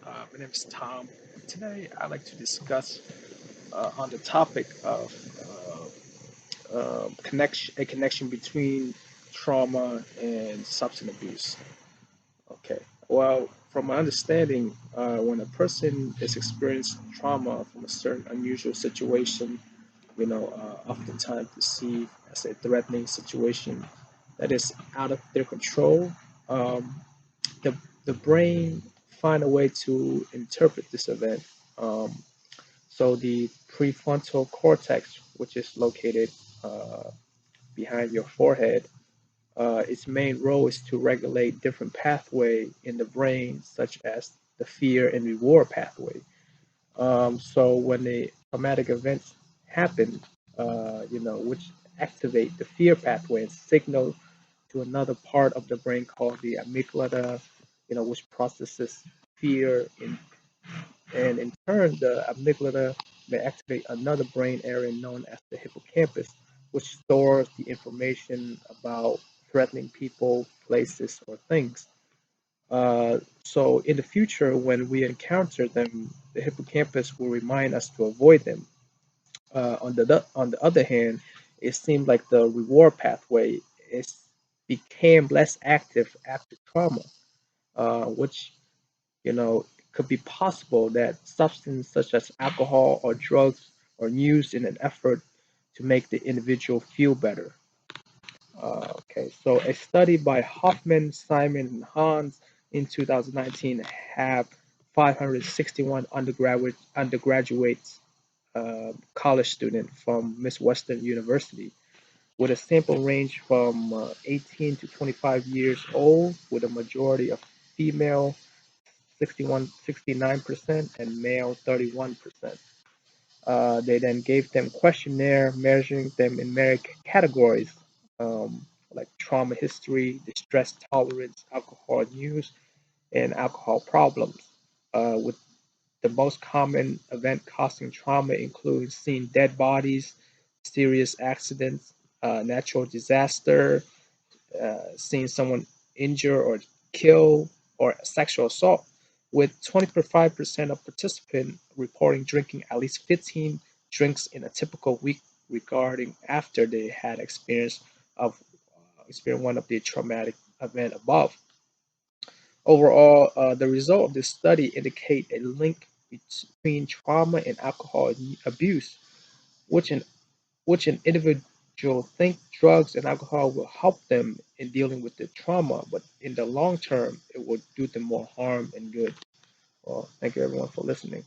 My name is Tom. Today, I'd like to discuss on the topic of a connection between trauma and substance abuse. Okay. Well, from my understanding, when a person is experiencing trauma from a certain unusual situation, oftentimes perceived as a threatening situation that is out of their control, um, the the brain find a way to interpret this event. Um, so the prefrontal cortex, which is located uh, behind your forehead, its main role is to regulate different pathway in the brain, such as the fear and reward pathway. So when the traumatic events happen, which activate the fear pathway and signal to another part of the brain called the amygdala, which processes fear and in turn the amygdala may activate another brain area known as the hippocampus, which stores the information about threatening people, places, or things. So in the future, when we encounter them, the hippocampus will remind us to avoid them. On the other hand, it seems like the reward pathway is became less active after trauma, which could be possible that substances such as alcohol or drugs are used in an effort to make the individual feel better. Okay, so a study by Hoffman, Simon, and Hans in 2019 have 561 undergraduates, college students from Miss Western University with a sample range from 18 to 25 years old, with a majority of female 69%, and male 31%. They then gave them questionnaire measuring them in many categories, like trauma history, distress tolerance, alcohol use, and alcohol problems. With the most common event causing trauma including seeing dead bodies, serious accidents, natural disaster, seeing someone injure or kill, or sexual assault, with 25% of participants reporting drinking at least 15 drinks in a typical week regarding after they had experienced one of the traumatic event above. Overall, the result of this study indicate a link between trauma and alcohol abuse, which an which an individual think drugs and alcohol will help them in dealing with the trauma, but in the long term, it will do them more harm and good. Well, thank you everyone for listening.